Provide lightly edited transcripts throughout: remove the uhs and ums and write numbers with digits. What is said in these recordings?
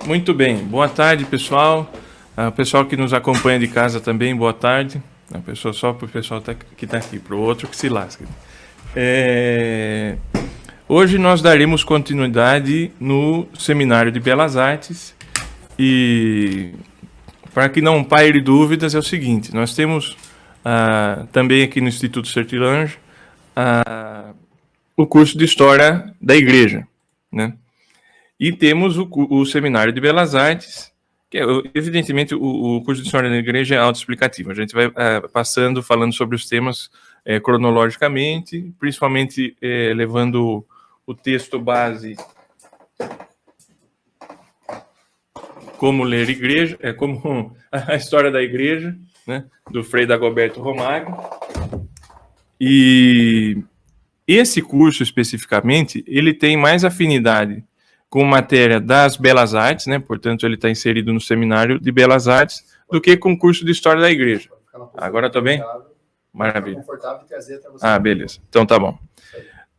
Muito bem, boa tarde, pessoal. Pessoal que nos acompanha de casa também, boa tarde. A pessoa só para o pessoal que está aqui, para o outro que se lasca. Hoje nós daremos continuidade no Seminário de Belas Artes e, para que não paire dúvidas, é o seguinte: nós temos também aqui no Instituto Sertilange o curso de História da Igreja, né? E temos o Seminário de Belas Artes, que é, evidentemente, o curso de História da Igreja é autoexplicativo. A gente vai passando, falando sobre os temas cronologicamente, principalmente levando o texto base Como Ler Igreja, como a História da Igreja, né, do Frei Dagoberto Romagno. E esse curso, especificamente, ele tem mais afinidade com matéria das Belas Artes, né? Portanto, ele está inserido no Seminário de Belas Artes, do que com o curso de História da Igreja. Agora está bem? Maravilha. Beleza. Então tá bom.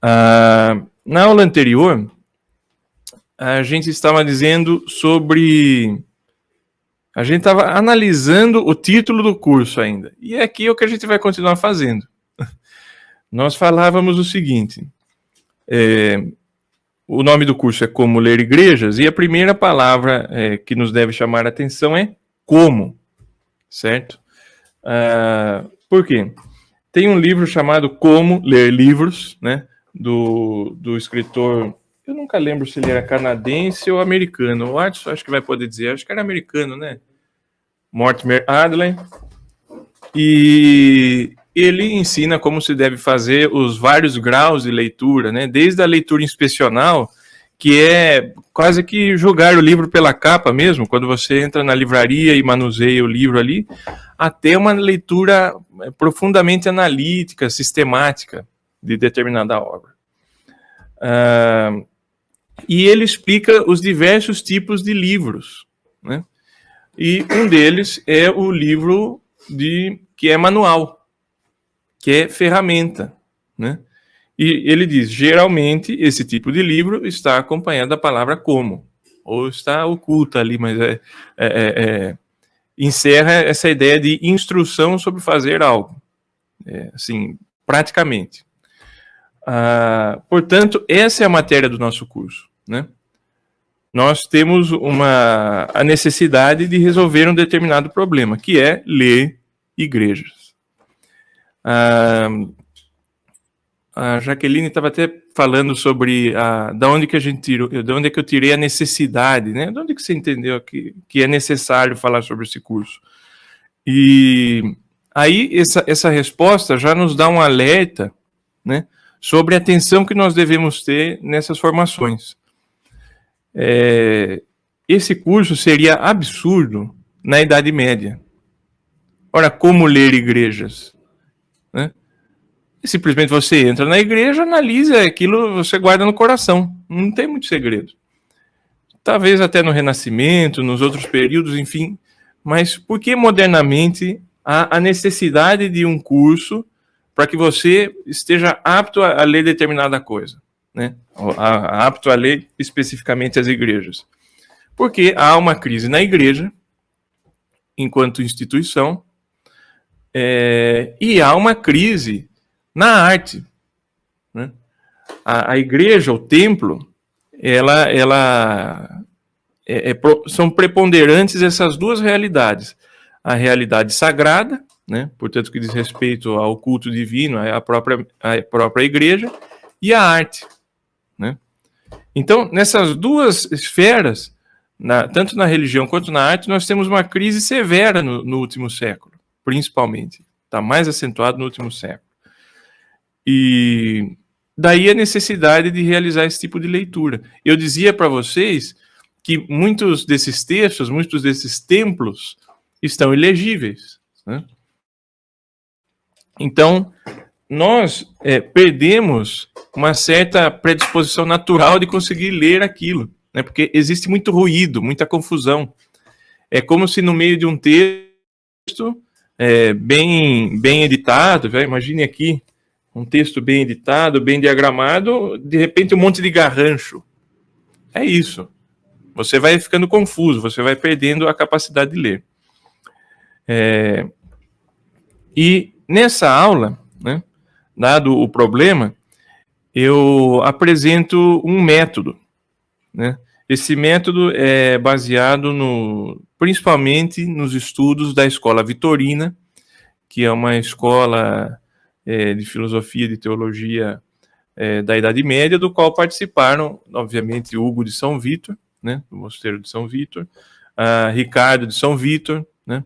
Na aula anterior, a gente estava dizendo sobre... A gente estava analisando o título do curso ainda. E aqui é o que a gente vai continuar fazendo. Nós falávamos o seguinte... O nome do curso é Como Ler Igrejas, e a primeira palavra que nos deve chamar a atenção é como, certo? Por quê? Tem um livro chamado Como Ler Livros, né, do escritor, eu nunca lembro se ele era canadense ou americano, o Watson acho que vai poder dizer, acho que era americano, né? Mortimer Adler, e ele ensina como se deve fazer os vários graus de leitura, né? Desde a leitura inspecional, que é quase que jogar o livro pela capa mesmo, quando você entra na livraria e manuseia o livro ali, até uma leitura profundamente analítica, sistemática de determinada obra. E ele explica os diversos tipos de livros, né? E um deles é o livro que é manual, que é ferramenta, né? E ele diz, geralmente, esse tipo de livro está acompanhado da palavra como, ou está oculta ali, mas encerra essa ideia de instrução sobre fazer algo, assim, praticamente. Portanto, essa é a matéria do nosso curso, né? Nós temos a necessidade de resolver um determinado problema, que é ler igrejas. A Jaqueline estava até falando sobre da onde que a gente tirou, de onde é que eu tirei a necessidade, né? De onde que você entendeu que é necessário falar sobre esse curso? E aí essa resposta já nos dá um alerta, né, sobre a atenção que nós devemos ter nessas formações. Esse curso seria absurdo na Idade Média. Ora, como ler igrejas? Né? Simplesmente você entra na igreja, analisa aquilo, você guarda no coração. Não tem muito segredo. Talvez até no Renascimento, nos outros períodos, enfim. Mas por que modernamente há a necessidade de um curso para que você esteja apto a ler determinada coisa? Né? Apto a ler especificamente as igrejas? Porque há uma crise na igreja, enquanto instituição, e há uma crise na arte, né? A igreja, o templo, são preponderantes essas duas realidades. A realidade sagrada, né? Portanto, que diz respeito ao culto divino, a própria igreja, e a arte, né? Então, nessas duas esferas, tanto na religião quanto na arte, nós temos uma crise severa no último século, principalmente. Está mais acentuado no último século. E daí a necessidade de realizar esse tipo de leitura. Eu dizia para vocês que muitos desses textos, muitos desses templos estão ilegíveis, né? Então, nós perdemos uma certa predisposição natural de conseguir ler aquilo, né? Porque existe muito ruído, muita confusão. É como se no meio de um texto bem editado, imagine aqui, um texto bem editado, bem diagramado, de repente um monte de garrancho. É isso. Você vai ficando confuso, você vai perdendo a capacidade de ler. E nessa aula, né, dado o problema, eu apresento um método, né? Esse método é baseado principalmente nos estudos da Escola Vitorina, que é uma escola de filosofia e de teologia da Idade Média, do qual participaram, obviamente, Hugo de São Vítor, né, do Mosteiro de São Vítor, Ricardo de São Vítor, né,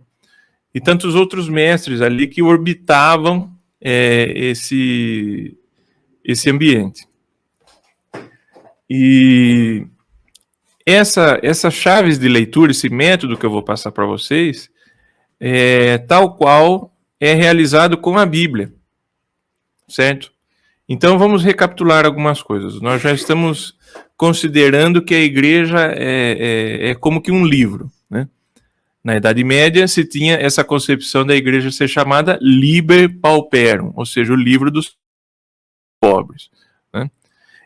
e tantos outros mestres ali que orbitavam esse ambiente. E essas chaves de leitura, esse método que eu vou passar para vocês, tal qual é realizado com a Bíblia, certo? Então vamos recapitular algumas coisas. Nós já estamos considerando que a igreja é como que um livro, né? Na Idade Média se tinha essa concepção da igreja ser chamada Liber Pauperum, ou seja, o livro dos pobres, né?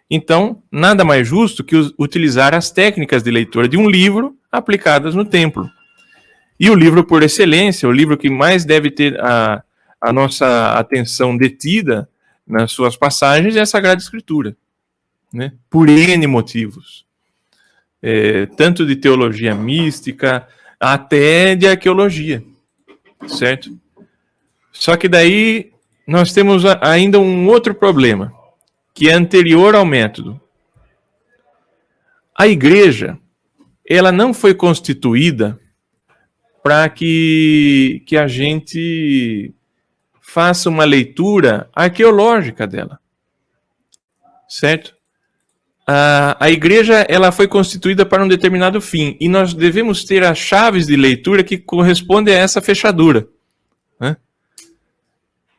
Então, nada mais justo que utilizar as técnicas de leitura de um livro aplicadas no templo. E o livro por excelência, o livro que mais deve ter a nossa atenção detida nas suas passagens é a Sagrada Escritura, né? Por N motivos. Tanto de teologia mística, até de arqueologia, certo? Só que daí nós temos ainda um outro problema, que é anterior ao método. A igreja, ela não foi constituída para que a gente faça uma leitura arqueológica dela, certo? A igreja, ela foi constituída para um determinado fim, e nós devemos ter as chaves de leitura que correspondem a essa fechadura, né?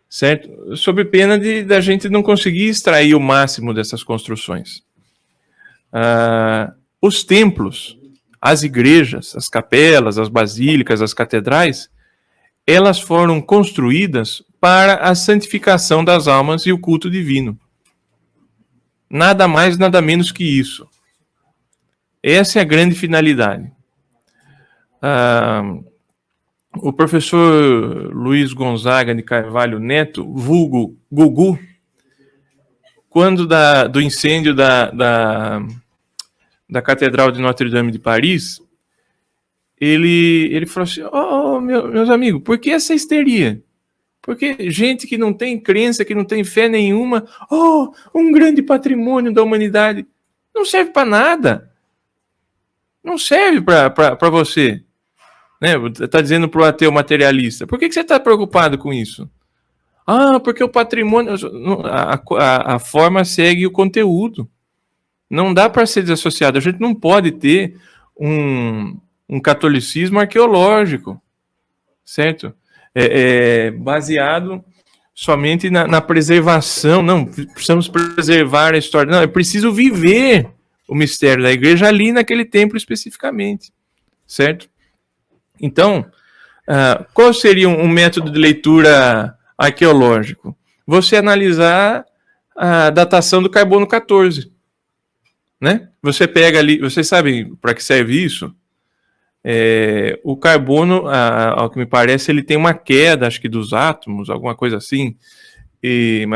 Certo? Sob pena da gente não conseguir extrair o máximo dessas construções. Os templos, as igrejas, as capelas, as basílicas, as catedrais, elas foram construídas para a santificação das almas e o culto divino. Nada mais, nada menos que isso. Essa é a grande finalidade. O professor Luiz Gonzaga de Carvalho Neto, vulgo Gugu, quando do incêndio da Catedral de Notre-Dame de Paris, ele falou assim: meus amigos, por que essa histeria? Porque gente que não tem crença, que não tem fé nenhuma, um grande patrimônio da humanidade, não serve para nada. Não serve para você. Né? Está dizendo para o ateu materialista. Por que você está preocupado com isso? Porque o patrimônio... A forma segue o conteúdo. Não dá para ser desassociado. A gente não pode ter um catolicismo arqueológico, certo? Baseado somente na preservação. Não, precisamos preservar a história. Não, é preciso viver o mistério da igreja ali naquele templo especificamente, certo? Então, qual seria um método de leitura arqueológico? Você analisar a datação do carbono 14, né? Você pega ali, vocês sabem para que serve isso? O carbono, ao que me parece, ele tem uma queda, acho que dos átomos, alguma coisa assim, e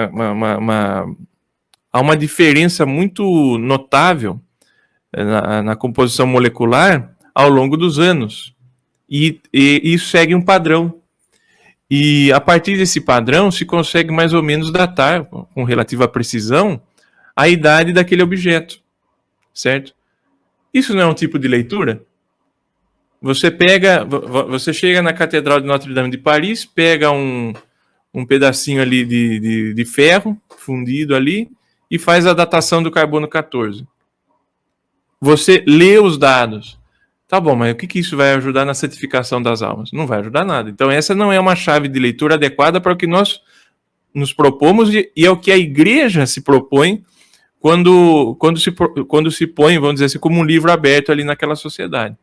há uma diferença muito notável na composição molecular ao longo dos anos. E isso segue um padrão. E a partir desse padrão se consegue mais ou menos datar, com relativa precisão, a idade daquele objeto, certo? Isso não é um tipo de leitura? Você chega na Catedral de Notre-Dame de Paris, pega um pedacinho ali de ferro fundido ali e faz a datação do carbono 14. Você lê os dados. Tá bom, mas o que isso vai ajudar na santificação das almas? Não vai ajudar nada. Então essa não é uma chave de leitura adequada para o que nós nos propomos e é o que a igreja se propõe quando se põe, vamos dizer assim, como um livro aberto ali naquela sociedade.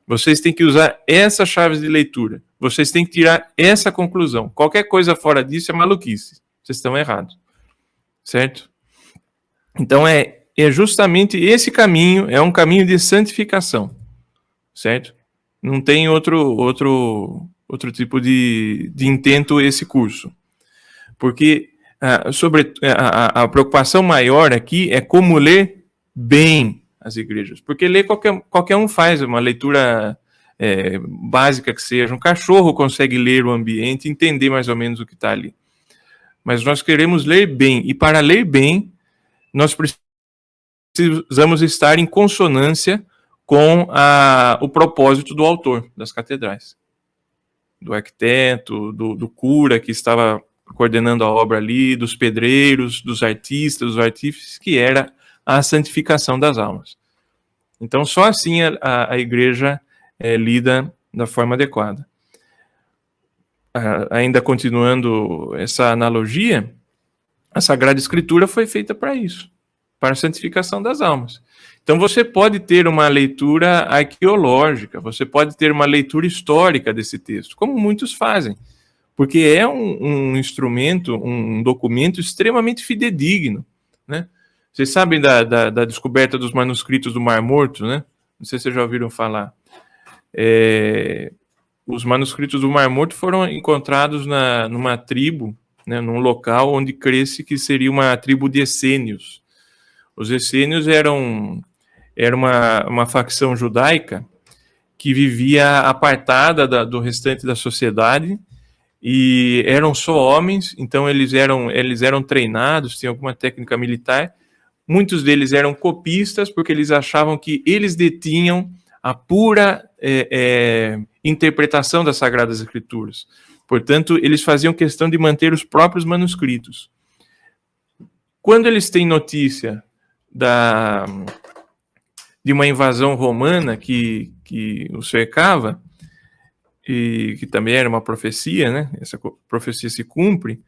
Vocês têm que usar essas chaves de leitura. Vocês têm que tirar essa conclusão. Qualquer coisa fora disso é maluquice. Vocês estão errados. Certo? Então é justamente esse caminho, é um caminho de santificação, certo? Não tem outro tipo de intento esse curso. Porque a preocupação maior aqui é como ler bem as igrejas. Porque ler qualquer um faz, uma leitura básica que seja. Um cachorro consegue ler o ambiente, entender mais ou menos o que está ali. Mas nós queremos ler bem. E para ler bem, nós precisamos estar em consonância com o propósito do autor das catedrais. Do arquiteto, do cura que estava coordenando a obra ali, dos pedreiros, dos artistas, dos artífices, que era a santificação das almas. Então, só assim a igreja lida da forma adequada. Ainda continuando essa analogia, a Sagrada Escritura foi feita para isso, para a santificação das almas. Então, você pode ter uma leitura arqueológica, você pode ter uma leitura histórica desse texto, como muitos fazem, porque é um instrumento, um documento extremamente fidedigno, né? Vocês sabem da descoberta dos manuscritos do Mar Morto, né? Não sei se vocês já ouviram falar. Os manuscritos do Mar Morto foram encontrados numa tribo, né, num local onde cresce que seria uma tribo de essênios. Os essênios era uma facção judaica que vivia apartada do restante da sociedade e eram só homens, então eles eram treinados, tinham alguma técnica militar. Muitos deles eram copistas porque eles achavam que eles detinham a pura interpretação das Sagradas Escrituras. Portanto, eles faziam questão de manter os próprios manuscritos. Quando eles têm notícia de uma invasão romana que o cercava, e que também era uma profecia, né? Essa profecia se cumpre,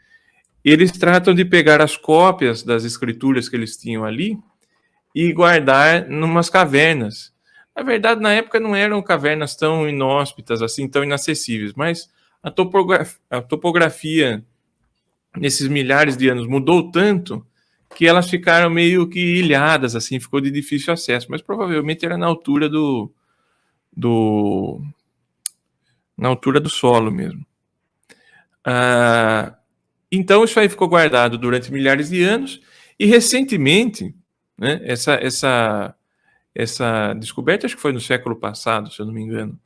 eles tratam de pegar as cópias das escrituras que eles tinham ali e guardar numas cavernas. Na verdade, na época não eram cavernas tão inóspitas, assim, tão inacessíveis, mas a topografia nesses milhares de anos mudou tanto que elas ficaram meio que ilhadas, assim, ficou de difícil acesso, mas provavelmente era na altura na altura do solo mesmo. Então isso aí ficou guardado durante milhares de anos e recentemente, né, essa descoberta, acho que foi no século passado, se eu não me engano,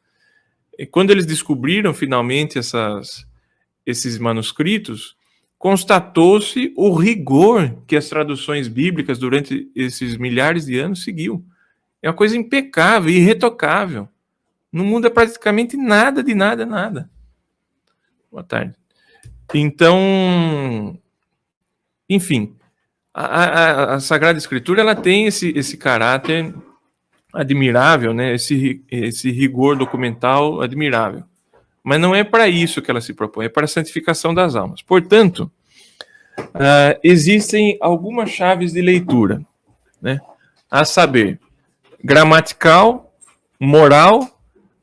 e quando eles descobriram finalmente esses manuscritos, constatou-se o rigor que as traduções bíblicas durante esses milhares de anos seguiu. É uma coisa impecável, irretocável. Não muda praticamente nada de nada. Boa tarde. Então, enfim, a Sagrada Escritura ela tem esse caráter admirável, né? Esse rigor documental admirável. Mas não é para isso que ela se propõe, é para a santificação das almas. Portanto, existem algumas chaves de leitura, né? A saber, gramatical, moral,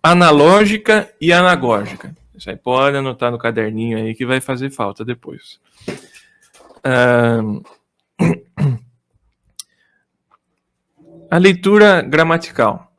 analógica e anagógica. Isso aí pode anotar no caderninho aí que vai fazer falta depois. A leitura gramatical.